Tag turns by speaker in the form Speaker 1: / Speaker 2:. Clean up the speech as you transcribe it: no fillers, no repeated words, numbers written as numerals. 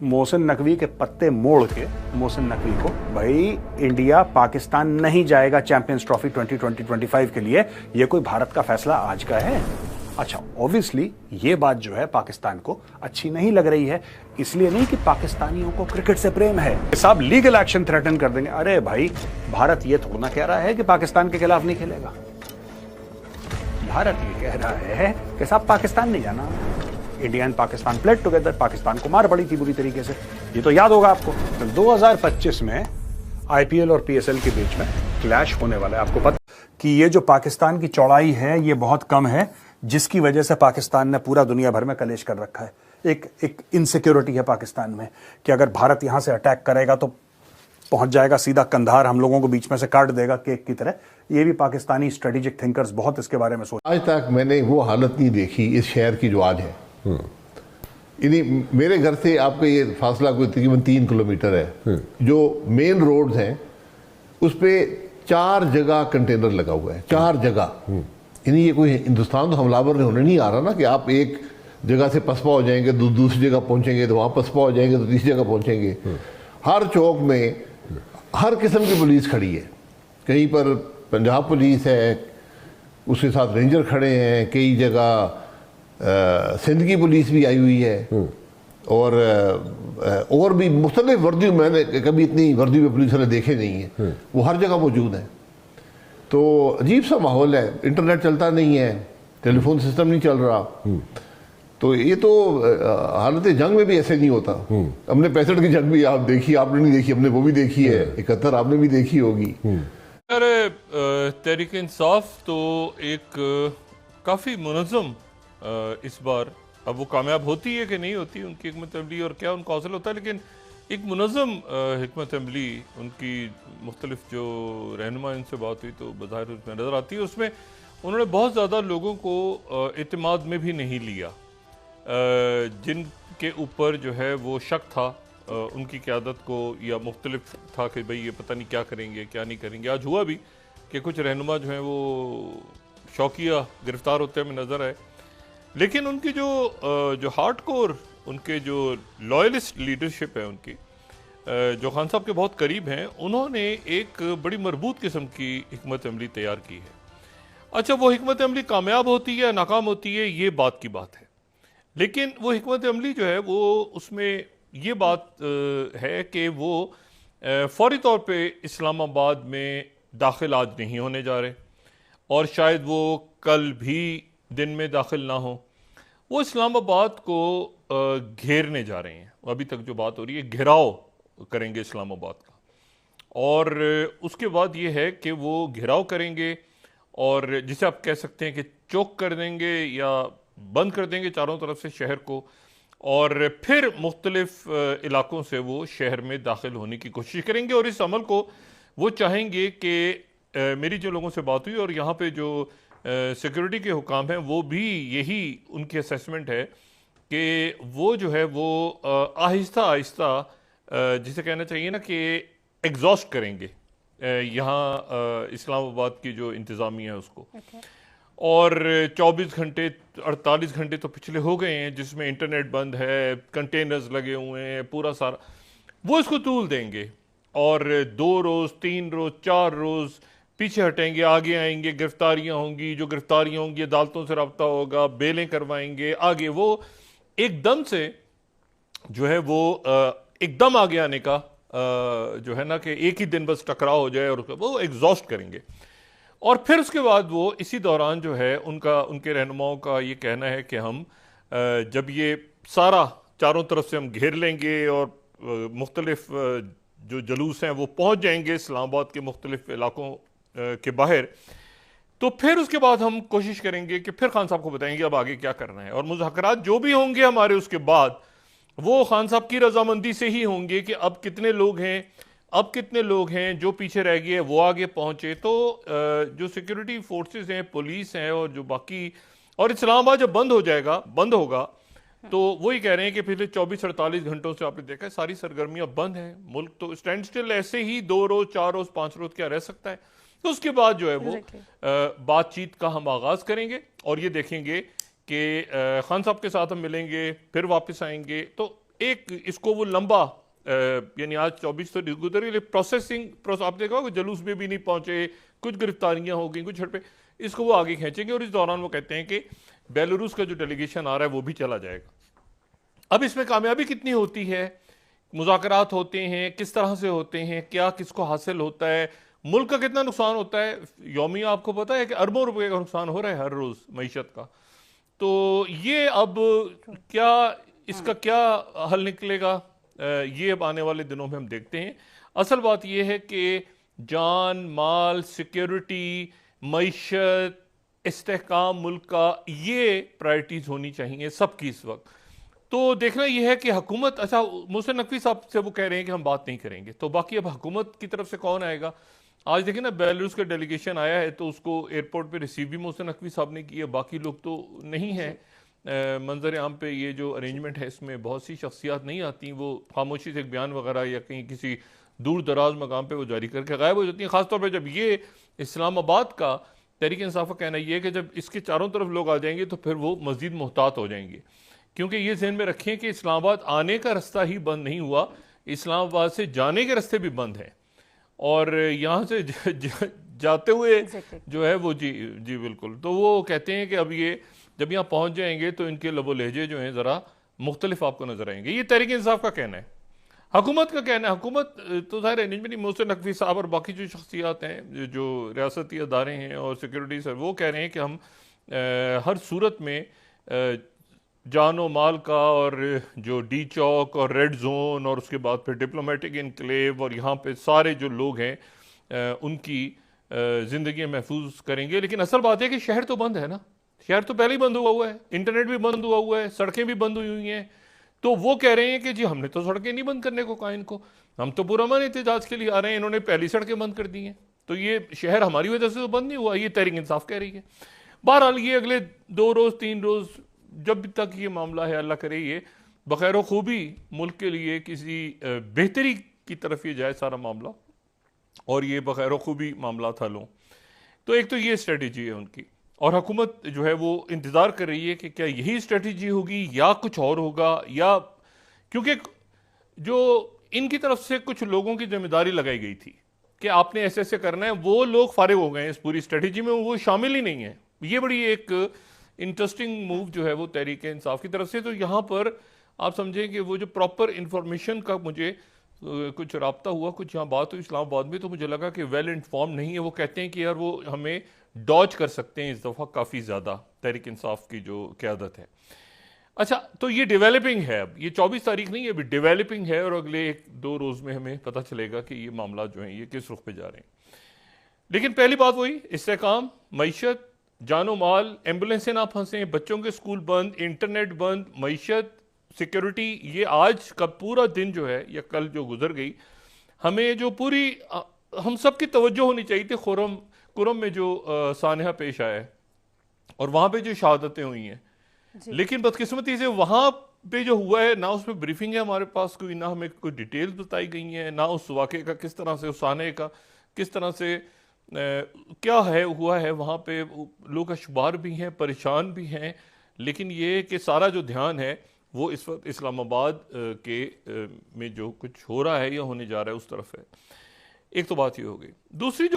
Speaker 1: मोहसिन नकवी के पत्ते मोड़ के मोहसिन नकवी को, भाई इंडिया पाकिस्तान नहीं जाएगा चैंपियंस ट्रॉफी 2020-25 के लिए, यह कोई भारत का फैसला आज का है? अच्छा, ऑब्वियसली ये बात जो है पाकिस्तान को अच्छी नहीं लग रही है, इसलिए नहीं कि पाकिस्तानियों को क्रिकेट से प्रेम है, साहब लीगल एक्शन थ्रेटन कर देंगे। अरे भाई, भारत ये थोड़ा कह रहा है कि पाकिस्तान के खिलाफ नहीं खेलेगा। भारत ये कह रहा है कि साहब पाकिस्तान नहीं जाना, India and Pakistan played together, Pakistan को मार पड़ी थी बुरी तरीके से, ये तो याद होगा आपको। तो 2025 में आईपीएल और पीएसएल के बीच में क्लैश होने वाला है। आपको पता कि ये जो पाकिस्तान की चौड़ाई है ये बहुत कम है, जिसकी वजह से पाकिस्तान ने पूरा दुनिया भर में कलेश कर रखा है। एक इनसिक्योरिटी है पाकिस्तान में कि अगर भारत यहां से अटैक करेगा तो पहुंच जाएगा सीधा कंधार, हम लोगों को बीच में से काट देगा केक की तरह। ये भी पाकिस्तानी स्ट्रेटेजिक थिंकर्स बहुत इसके बारे में सोच।
Speaker 2: आज तक मैंने वो हालत नहीं देखी इस शहर की जो आज है। मेरे घर से आपका ये फासला कोई तकरीबन 3 किलोमीटर है। जो मेन रोड्स हैं उस पर 4 जगह कंटेनर लगा हुआ है, 4 जगह। यानी ये कोई हिंदुस्तान तो हमलावर ने होने नहीं आ रहा ना कि आप एक जगह से पसपा हो जाएंगे, दूसरी जगह पहुंचेंगे, तो वहाँ पसपा हो जाएंगे, तो तीसरी जगह पहुंचेंगे। हर चौक में हर किस्म की पुलिस खड़ी है। कहीं पर पंजाब पुलिस है, उसके साथ रेंजर खड़े हैं, कई जगह सिंध की पुलिस भी आई हुई है, और भी मुख्तलिफ वर्दी। मैंने कभी इतनी वर्दी में पुलिस वाले देखे नहीं है, वो हर जगह मौजूद है। तो अजीब सा माहौल है, इंटरनेट चलता नहीं है, टेलीफोन सिस्टम नहीं चल रहा। तो ये तो हालत जंग में भी ऐसे नहीं होता। हमने 65 की जंग भी आप देखी, आपने नहीं देखी, हमने वो भी देखी है। 71 आपने भी देखी होगी।
Speaker 3: अरे तहरीक इंसाफ तो एक काफ़ी मुनज़्ज़म इस बार, अब वो कामयाब होती है कि नहीं होती उनकी हिकमत अमली और क्या उनका हौसला होता है, लेकिन एक मुनज़्ज़म हिकमत अमली उनकी मुख्तलिफ जो रहनुमा इनसे बात हुई तो बज़ाहिर उसमें नज़र आती है। उसमें उन्होंने बहुत ज़्यादा लोगों को एतमाद में भी नहीं लिया, जिनके ऊपर जो है वो शक था उनकी क़यादत को, या मुख्तलिफ था कि भाई ये पता नहीं क्या करेंगे क्या नहीं करेंगे। आज हुआ भी कि कुछ रहनुमा जो हैं वो शौकिया गिरफ्तार होते हमें नज़र आए, लेकिन उनकी जो हार्ड कोर, उनके जो लॉयलिस्ट लीडरशिप है उनकी, जो खान साहब के बहुत करीब हैं, उन्होंने एक बड़ी मरबूत किस्म की हिकमत अमली तैयार की है। अच्छा, वो हिकमत अमली कामयाब होती है नाकाम होती है ये बात की बात है, लेकिन वो हिकमत अमली जो है वो उसमें ये बात है कि वो फौरी तौर पे इस्लामाबाद में दाखिल आज नहीं होने जा रहे, और शायद वो कल भी दिन में दाखिल ना हो। वो इस्लामाबाद को घेरने जा रहे हैं। अभी तक जो बात हो रही है घेराव करेंगे इस्लामाबाद का, और उसके बाद ये है कि वो घेराव करेंगे और जिसे आप कह सकते हैं कि चौक कर देंगे या बंद कर देंगे चारों तरफ से शहर को, और फिर मुख्तलिफ इलाकों से वो शहर में दाखिल होने की कोशिश करेंगे। और इस अमल को वो चाहेंगे कि मेरी जो लोगों से बात हुई और यहाँ पे जो सिक्योरिटी के हुकाम हैं वो भी यही उनकी असेसमेंट है कि वो जो है वो आहिस्ता आहिस्ता जिसे कहना चाहिए ना कि एग्जॉस्ट करेंगे यहाँ इस्लामाबाद की जो इंतज़ामिया है उसको। और 24 घंटे 48 घंटे तो पिछले हो गए हैं जिसमें इंटरनेट बंद है, कंटेनर्स लगे हुए हैं, पूरा सारा वो इसको तूल देंगे, और 2 रोज़ 3 रोज़ 4 रोज़ पीछे हटेंगे, आगे आएंगे, गिरफ्तारियां होंगी, जो गिरफ्तारियां होंगी अदालतों से रब्ता होगा, बेलें करवाएंगे, आगे वो एकदम से जो है वो एकदम आगे आने का जो है ना कि एक ही दिन बस टकराव हो जाए और वो एग्जॉस्ट करेंगे। और फिर उसके बाद वो इसी दौरान जो है उनके रहनुमाओं का ये कहना है कि हम जब ये सारा चारों तरफ से हम घेर लेंगे और मुख्तलिफ जो जलूस हैं वो पहुंच जाएंगे इस्लामाबाद के मुख्तलिफ इलाकों के बाहर, तो फिर उसके बाद हम कोशिश करेंगे कि फिर खान साहब को बताएंगे अब आगे क्या करना है, और मुज़ाकरात जो भी होंगे हमारे उसके बाद वो खान साहब की रजामंदी से ही होंगे कि अब कितने लोग हैं जो पीछे रह गए वो आगे पहुंचे। तो जो सिक्योरिटी फोर्सेस हैं, पुलिस हैं, और जो बाकी, और इस्लामाबाद जब बंद होगा तो वही कह रहे हैं कि पिछले 24-48 घंटों से आपने देखा है सारी सरगर्मियां बंद हैं, मुल्क तो स्टैंड स्टिल ऐसे ही 2 रोज 4 रोज 5 रोज क्या रह सकता है। तो उसके बाद जो है वो बातचीत का हम आगाज करेंगे और ये देखेंगे कि खान साहब के साथ हम मिलेंगे, फिर वापस आएंगे, तो एक इसको वो लंबा यानी आज 24 तो गुजर गई, प्रोसेसिंग आप देखा होगा जुलूस में भी नहीं पहुंचे, कुछ गिरफ्तारियां हो गई, कुछ झड़पे, इसको वो आगे खींचेंगे और इस दौरान वो कहते हैं कि बेलारूस का जो डेलीगेशन आ रहा है वो भी चला जाएगा। अब इसमें कामयाबी कितनी होती है, मुज़ाकरात होते हैं, किस तरह से होते हैं, क्या किसको हासिल होता है, मुल्क का कितना नुकसान होता है, यौमी आपको पता है कि अरबों रुपए का नुकसान हो रहा है हर रोज़ मईशत का। तो ये अब क्या इसका क्या हल निकलेगा, ये अब आने वाले दिनों में हम देखते हैं। असल बात यह है कि जान माल, सिक्योरिटी, मईशत, इस्तेहकाम मुल्क का, ये प्रायोरिटीज़ होनी चाहिए सबकी इस वक्त। तो देखना यह है कि हुकूमत, अच्छा मोहसिन नकवी साहब से वो कह रहे हैं कि हम बात नहीं करेंगे, तो बाकी अब हुकूमत की तरफ से कौन आएगा। आज देखिए ना बेलारूस का डेलीगेशन आया है तो उसको एयरपोर्ट पे रिसीव भी मोहसिन नकवी साहब ने किया, बाकी लोग तो नहीं हैं। मंजर आम पे ये जो अरेंजमेंट है इसमें बहुत सी शख्सियात नहीं आती, वो खामोशी से एक बयान वगैरह या कहीं किसी दूर दराज मकाम पे वो जारी करके गायब हो जाती हैं। खासतौर पर जब ये इस्लामाबाद का तहरीक इंसाफ का कहना यह है कि जब इसके चारों तरफ लोग आ जाएंगे तो फिर वो मज़ीद मोहतात हो जाएंगे, क्योंकि ये जहन में रखें कि इस्लामाबाद आने का रास्ता ही बंद नहीं हुआ, इस्लामाबाद से जाने के रास्ते भी बंद हैं, और यहाँ से जाते हुए जो है वो जी जी बिल्कुल। तो वो कहते हैं कि अब ये जब यहाँ पहुँच जाएंगे तो इनके लबो लहजे जो हैं ज़रा मुख्तलिफ आपको नजर आएंगे। ये तहरीक इंसाफ का कहना है। हुकूमत का कहना है, हुकूमत तो ज़ाहिर अरेंजमेंट मोहसिन नकवी साहब और बाकी जो शख्सियात हैं जो रियासती अदारे हैं और सिक्योरिटी से, वो कह रहे हैं कि हम हर सूरत में जानो माल का और जो डी चौक और रेड जोन और उसके बाद फिर डिप्लोमेटिक इनक्लेव और यहाँ पे सारे जो लोग हैं उनकी ज़िंदगी महफूज करेंगे। लेकिन असल बात है कि शहर तो बंद है ना, शहर तो पहले ही बंद हुआ है, इंटरनेट भी बंद हुआ है, सड़कें भी बंद हुई हैं। तो वो कह रहे हैं कि जी हमने तो सड़कें नहीं बंद करने को कहा इनको, हम तो पुरअमन एहतजाज के लिए आ रहे हैं, इन्होंने पहली सड़कें बंद कर दी हैं, तो ये शहर हमारी वजह से तो बंद नहीं हुआ, ये तहरीक इंसाफ कह रही है। बहरहाल ये अगले 2 रोज़ 3 रोज़ जब तक ये मामला है, अल्लाह करे ये बखैर खूबी मुल्क के लिए किसी बेहतरी की तरफ ये जाए सारा मामला, और ये बखैर खूबी मामला हल हों। तो एक तो ये स्ट्रेटजी है उनकी, और हुकूमत जो है वो इंतज़ार कर रही है कि क्या यही स्ट्रेटजी होगी या कुछ और होगा, या क्योंकि जो इनकी तरफ से कुछ लोगों की जिम्मेदारी लगाई गई थी कि आपने ऐसे ऐसे करना है, वो लोग फारिग हो गए हैं इस पूरी स्ट्रेटजी में, वो शामिल ही नहीं है। ये बड़ी एक इंटरेस्टिंग मूव जो है वो तहरीक इंसाफ की तरफ से। तो यहाँ पर आप समझें कि वो जो प्रॉपर इंफॉर्मेशन का मुझे कुछ राब्ता हुआ, कुछ यहाँ बात हुई इस्लामाबाद में, तो मुझे लगा कि वेल इन्फॉर्म नहीं है। वो कहते हैं कि यार वो हमें डॉज कर सकते हैं इस दफ़ा काफ़ी ज़्यादा, तहरीक इंसाफ की जो क़यादत है। अच्छा, तो ये डेवलपिंग है, अब ये 24 तारीख नहीं है, अभी डेवलपिंग है, और अगले 1-2 रोज़ में हमें पता चलेगा कि ये मामला जो है ये किस रुख पे जा रहे हैं। लेकिन पहली बात वही, इस्तेहकाम, मईशत, जानो माल, एम्बुलेंसें ना फंसें, बच्चों के स्कूल बंद, इंटरनेट बंद, मईशत, सिक्योरिटी, ये आज का पूरा दिन जो है या कल जो गुजर गई, हमें जो पूरी हम सब की तवज्जो होनी चाहिए थी कुरम में जो सानहा पेश आया है और वहाँ पे जो शहादतें हुई हैं, लेकिन बदकिस्मती से वहाँ पे जो हुआ है ना उसमें ब्रीफिंग है हमारे पास कोई, ना हमें कोई डिटेल्स बताई गई हैं, ना उस वाक़े का किस तरह से, उस सानहे का किस तरह से क्या है हुआ है। वहाँ पे लोग अशबार भी हैं, परेशान भी हैं, लेकिन ये कि सारा जो ध्यान है वो इस वक्त इस्लामाबाद के में जो कुछ हो रहा है या होने जा रहा है उस तरफ है। एक तो बात ये हो गई। दूसरी जो